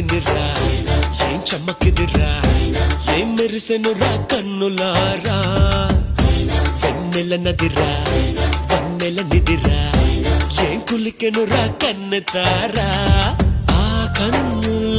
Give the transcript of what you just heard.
వదినిరా ఏం చమ్మకిదిరా ఏం మెరిసెనురా కన్నులారా వెన్నెల నదిరా వన్నెల నిదిరా ఏం కులికెనురా కన్నెతారా ఆ కన్ను